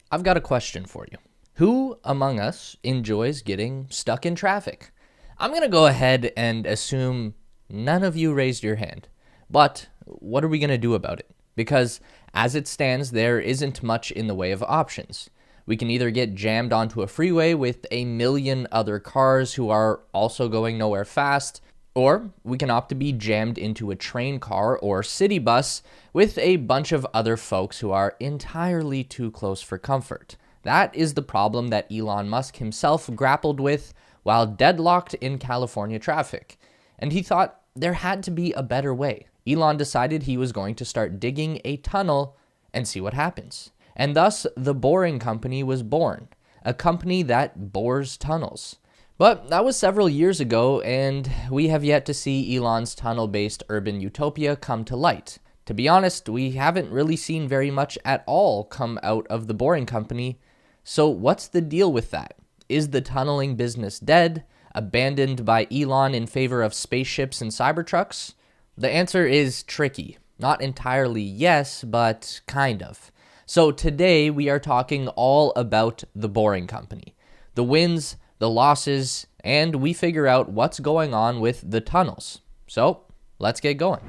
I've got a question for you. Who among us enjoys getting stuck in traffic? I'm going to go ahead and assume none of you raised your hand. But what are we going to do about it? Because as it stands, there isn't much in the way of options. We can either get jammed onto a freeway with a million other cars who are also going nowhere fast, or we can opt to be jammed into a train car or city bus with a bunch of other folks who are entirely too close for comfort. That is the problem that Elon Musk himself grappled with while deadlocked in California traffic. And he thought there had to be a better way. Elon decided he was going to start digging a tunnel and see what happens. And thus, the Boring Company was born, a company that bores tunnels. But that was several years ago, and we have yet to see Elon's tunnel-based urban utopia come to light. To be honest, we haven't really seen very much at all come out of the Boring Company. So what's the deal with that? Is the tunneling business dead, abandoned by Elon in favor of spaceships and Cybertrucks? The answer is tricky. Not entirely yes, but kind of. So today we are talking all about the Boring Company, the wins, the losses, and we figure out what's going on with the tunnels. So let's get going.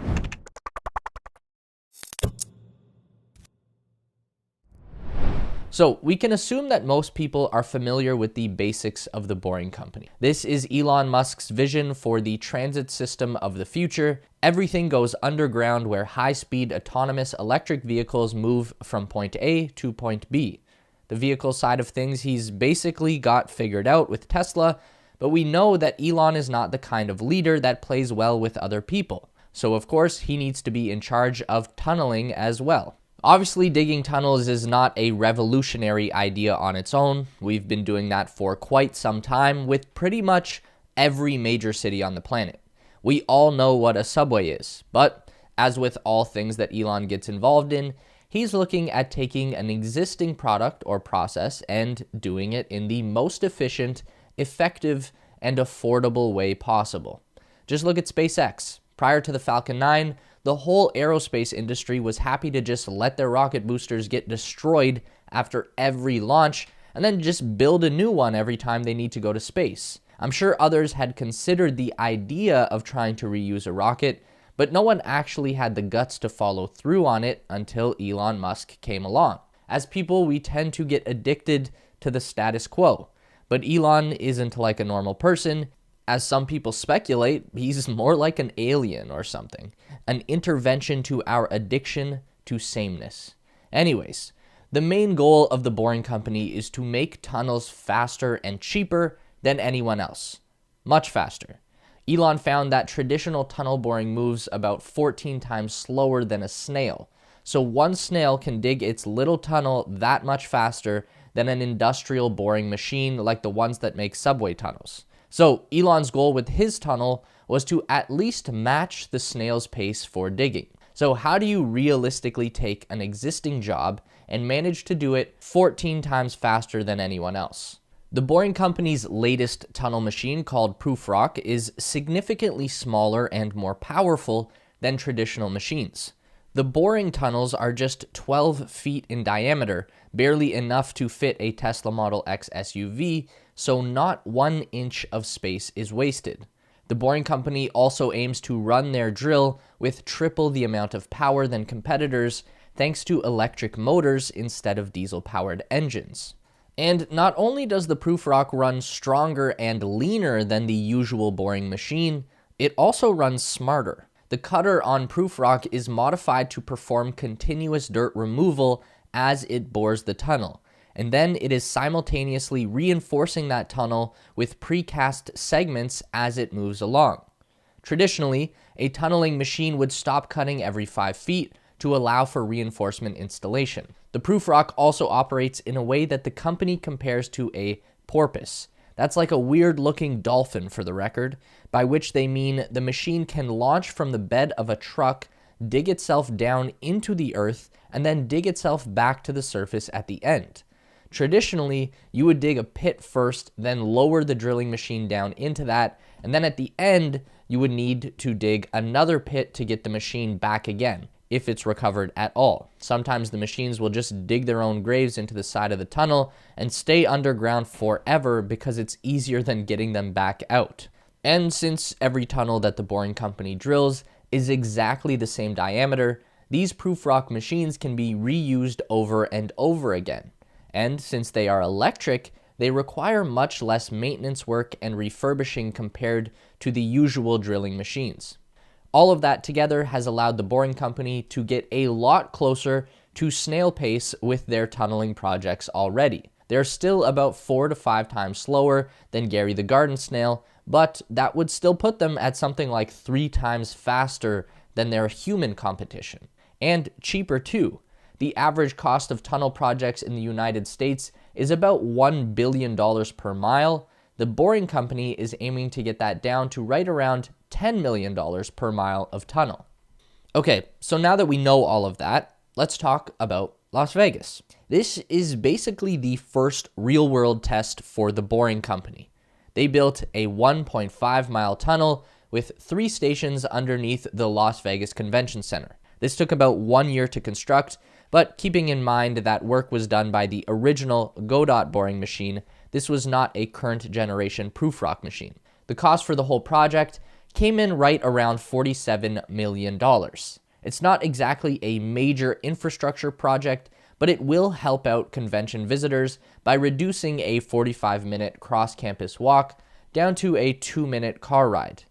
So we can assume that most people are familiar with the basics of the Boring Company. This is Elon Musk's vision for the transit system of the future. Everything goes underground where high-speed autonomous electric vehicles move from point A to point B. The vehicle side of things he's basically got figured out with Tesla, but we know that Elon is not the kind of leader that plays well with other people. So of course he needs to be in charge of tunneling as well. Obviously, digging tunnels is not a revolutionary idea on its own. We've been doing that for quite some time with pretty much every major city on the planet. We all know what a subway is, but as with all things that Elon gets involved in, he's looking at taking an existing product or process and doing it in the most efficient, effective, and affordable way possible. Just look at SpaceX. Prior to the Falcon 9, the whole aerospace industry was happy to just let their rocket boosters get destroyed after every launch and then just build a new one every time they need to go to space. I'm sure others had considered the idea of trying to reuse a rocket, but no one actually had the guts to follow through on it until Elon Musk came along. As people, we tend to get addicted to the status quo, but Elon isn't like a normal person. As some people speculate, he's more like an alien or something, an intervention to our addiction to sameness. Anyways, the main goal of the Boring Company is to make tunnels faster and cheaper than anyone else. Much faster. Elon found that traditional tunnel boring moves about 14 times slower than a snail. So one snail can dig its little tunnel that much faster than an industrial boring machine like the ones that make subway tunnels. So Elon's goal with his tunnel was to at least match the snail's pace for digging. So how do you realistically take an existing job and manage to do it 14 times faster than anyone else? The Boring Company's latest tunnel machine, called Prufrock, is significantly smaller and more powerful than traditional machines. The boring tunnels are just 12 feet in diameter, barely enough to fit a Tesla Model X SUV, so not 1 inch of space is wasted. The Boring Company also aims to run their drill with triple the amount of power than competitors, thanks to electric motors instead of diesel-powered engines. And not only does the Prufrock run stronger and leaner than the usual boring machine, it also runs smarter. The cutter on Prufrock is modified to perform continuous dirt removal as it bores the tunnel, and then it is simultaneously reinforcing that tunnel with precast segments as it moves along. Traditionally, a tunneling machine would stop cutting every 5 feet to allow for reinforcement installation. The Prufrock also operates in a way that the company compares to a porpoise. That's like a weird-looking dolphin, for the record, by which they mean the machine can launch from the bed of a truck, dig itself down into the earth, and then dig itself back to the surface at the end. Traditionally, you would dig a pit first, then lower the drilling machine down into that, and then at the end, you would need to dig another pit to get the machine back again. if it's recovered at all. Sometimes the machines will just dig their own graves into the side of the tunnel and stay underground forever because it's easier than getting them back out. And since every tunnel that the Boring Company drills is exactly the same diameter, these proof rock machines can be reused over and over again. And since they are electric, they require much less maintenance work and refurbishing compared to the usual drilling machines. All of that together has allowed the Boring Company to get a lot closer to snail pace with their tunneling projects already. They're still about 4 to 5 times slower than Gary the Garden Snail, but that would still put them at something like 3 times faster than their human competition. And cheaper too. The average cost of tunnel projects in the United States is about $1 billion per mile. The Boring Company is aiming to get that down to right around $10 million per mile of tunnel. Okay, so now that we know all of that, let's talk about Las Vegas. This is basically the first real-world test for the Boring Company. They built a 1.5-mile tunnel with 3 stations underneath the Las Vegas Convention Center. This took about 1 year to construct, but keeping in mind that work was done by the original Godot boring machine, this was not a current generation proof rock machine. The cost for the whole project came in right around $47 million. It's not exactly a major infrastructure project, but it will help out convention visitors by reducing a 45-minute cross-campus walk down to a 2-minute car ride.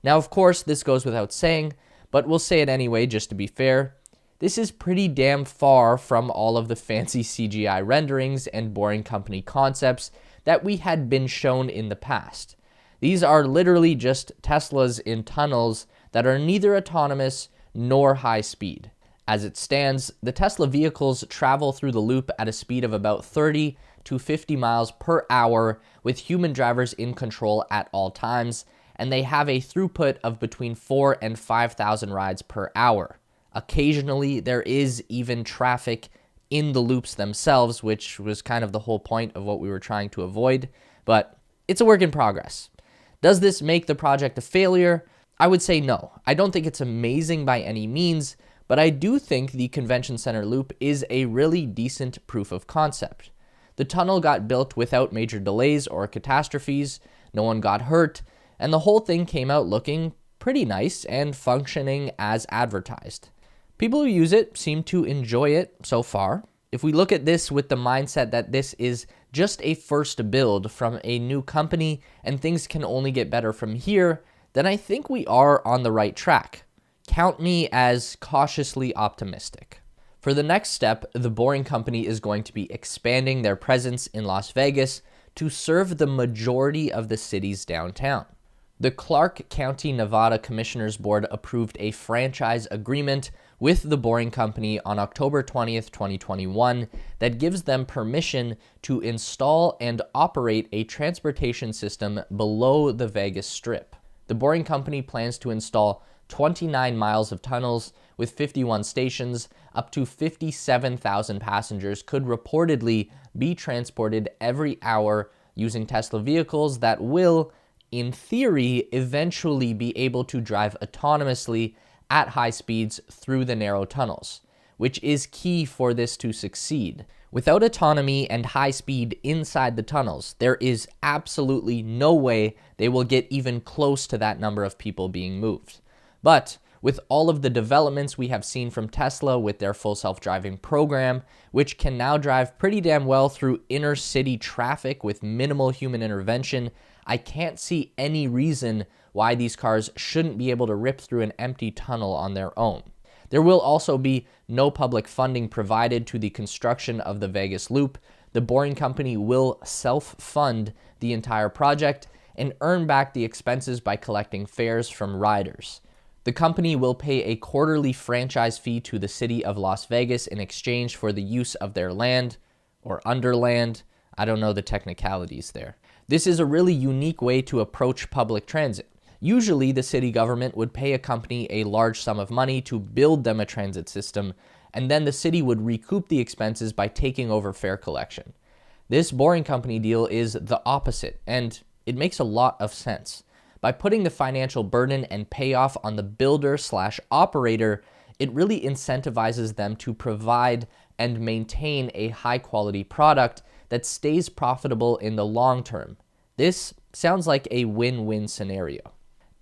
Now, of course, this goes without saying, but we'll say it anyway just to be fair. This is pretty damn far from all of the fancy CGI renderings and Boring Company concepts that we had been shown in the past. These are literally just Teslas in tunnels that are neither autonomous nor high speed. As it stands, the Tesla vehicles travel through the loop at a speed of about 30 to 50 miles per hour with human drivers in control at all times, and they have a throughput of between 4,000 and 5,000 rides per hour. Occasionally, there is even traffic in the loops themselves, which was kind of the whole point of what we were trying to avoid, but it's a work in progress. Does this make the project a failure? I would say no. I don't think it's amazing by any means, but I do think the convention center loop is a really decent proof of concept. The tunnel got built without major delays or catastrophes, no one got hurt, and the whole thing came out looking pretty nice and functioning as advertised. People who use it seem to enjoy it so far. If we look at this with the mindset that this is just a first build from a new company and things can only get better from here, then I think we are on the right track. Count me as cautiously optimistic. For the next step, the Boring Company is going to be expanding their presence in Las Vegas to serve the majority of the city's downtown. The Clark County, Nevada Commissioners Board approved a franchise agreement with the Boring Company on October 20th, 2021 that gives them permission to install and operate a transportation system below the Vegas Strip. The Boring Company plans to install 29 miles of tunnels with 51 stations. Up to 57,000 passengers could reportedly be transported every hour using Tesla vehicles that will, in theory, eventually be able to drive autonomously at high speeds through the narrow tunnels, which is key for this to succeed. Without autonomy and high speed inside the tunnels, there is absolutely no way they will get even close to that number of people being moved. But with all of the developments we have seen from Tesla with their full self-driving program, which can now drive pretty damn well through inner city traffic with minimal human intervention, I can't see any reason why these cars shouldn't be able to rip through an empty tunnel on their own. There will also be no public funding provided to the construction of the Vegas Loop. The Boring Company will self-fund the entire project and earn back the expenses by collecting fares from riders. The company will pay a quarterly franchise fee to the city of Las Vegas in exchange for the use of their land or underland. I don't know the technicalities there. This is a really unique way to approach public transit. Usually, the city government would pay a company a large sum of money to build them a transit system, and then the city would recoup the expenses by taking over fare collection. This Boring Company deal is the opposite, and it makes a lot of sense. By putting the financial burden and payoff on the builder/operator, it really incentivizes them to provide and maintain a high-quality product that stays profitable in the long term. This sounds like a win-win scenario.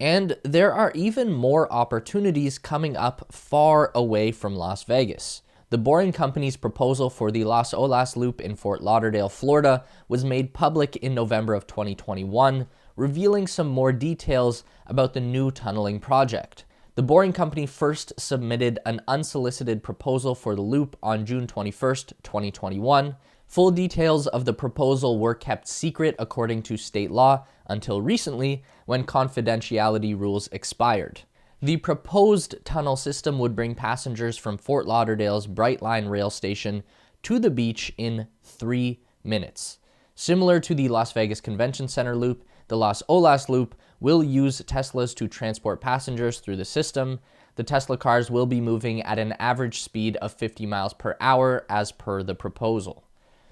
And there are even more opportunities coming up far away from Las Vegas. The Boring Company's proposal for the Las Olas Loop in Fort Lauderdale, Florida, was made public in November of 2021, revealing some more details about the new tunneling project. The Boring Company first submitted an unsolicited proposal for the loop on June 21st, 2021. Full details of the proposal were kept secret according to state law until recently, when confidentiality rules expired. The proposed tunnel system would bring passengers from Fort Lauderdale's Brightline rail station to the beach in 3 minutes. Similar to the Las Vegas Convention Center loop, the Las Olas loop will use Teslas to transport passengers through the system. The Tesla cars will be moving at an average speed of 50 miles per hour as per the proposal.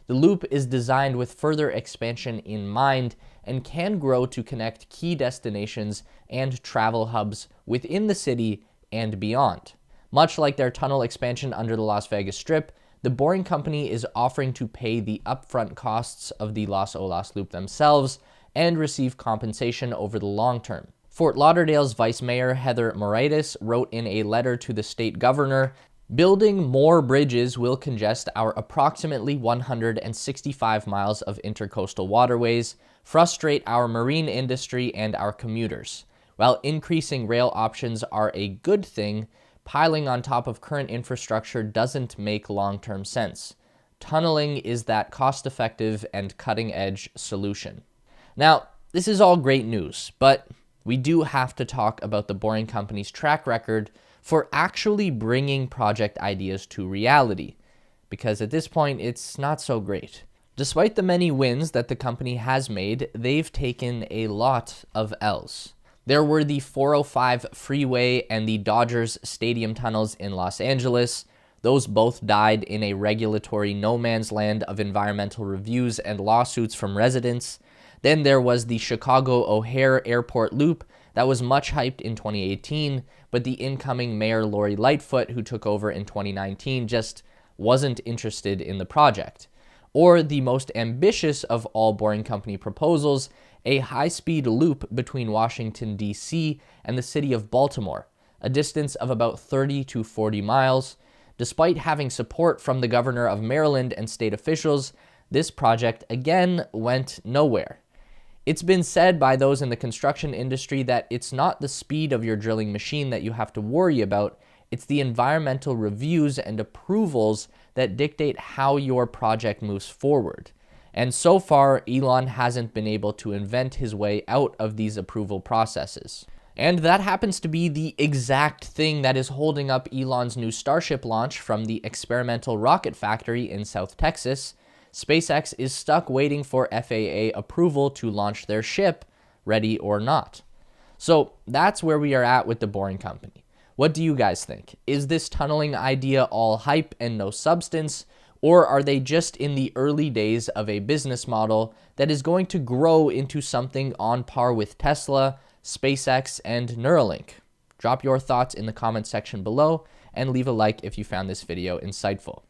The loop is designed with further expansion in mind and can grow to connect key destinations and travel hubs within the city and beyond. Much like their tunnel expansion under the Las Vegas Strip, the Boring Company is offering to pay the upfront costs of the Las Olas Loop themselves and receive compensation over the long term. Fort Lauderdale's Vice Mayor Heather Moraitis wrote in a letter to the state governor, "Building more bridges will congest our approximately 165 miles of intercoastal waterways, frustrate our marine industry and our commuters. While increasing rail options are a good thing, piling on top of current infrastructure doesn't make long-term sense. Tunneling is that cost-effective and cutting-edge solution." Now, this is all great news, but we do have to talk about the Boring Company's track record for actually bringing project ideas to reality, because at this point, it's not so great. Despite the many wins that the company has made, they've taken a lot of L's. There were the 405 freeway and the Dodgers Stadium tunnels in Los Angeles. Those both died in a regulatory no man's land of environmental reviews and lawsuits from residents. Then there was the Chicago O'Hare Airport Loop that was much hyped in 2018, but the incoming Mayor Lori Lightfoot, who took over in 2019, just wasn't interested in the project. Or the most ambitious of all Boring Company proposals, a high-speed loop between Washington, D.C. and the city of Baltimore, a distance of about 30 to 40 miles. Despite having support from the governor of Maryland and state officials, this project again went nowhere. It's been said by those in the construction industry that it's not the speed of your drilling machine that you have to worry about, it's the environmental reviews and approvals that dictate how your project moves forward. And so far, Elon hasn't been able to invent his way out of these approval processes. And that happens to be the exact thing that is holding up Elon's new Starship launch from the experimental rocket factory in South Texas. SpaceX is stuck waiting for FAA approval to launch their ship, ready or not. So that's where we are at with the Boring Company. What do you guys think? Is this tunneling idea all hype and no substance, or are they just in the early days of a business model that is going to grow into something on par with Tesla, SpaceX, and Neuralink? Drop your thoughts in the comment section below and leave a like if you found this video insightful.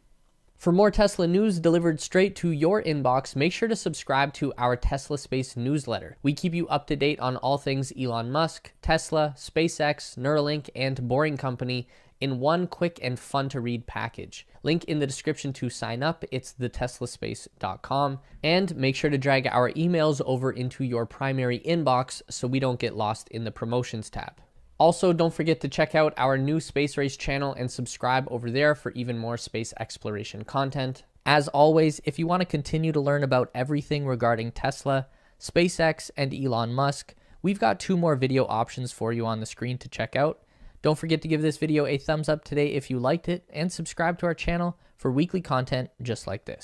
For more Tesla news delivered straight to your inbox, make sure to subscribe to our Tesla Space newsletter. We keep you up to date on all things Elon Musk, Tesla, SpaceX, Neuralink, and Boring Company in one quick and fun-to-read package. Link in the description to sign up. It's theteslaspace.com. And make sure to drag our emails over into your primary inbox so we don't get lost in the promotions tab. Also, don't forget to check out our new Space Race channel and subscribe over there for even more space exploration content. As always, if you want to continue to learn about everything regarding Tesla, SpaceX, and Elon Musk, we've got 2 more video options for you on the screen to check out. Don't forget to give this video a thumbs up today if you liked it, and subscribe to our channel for weekly content just like this.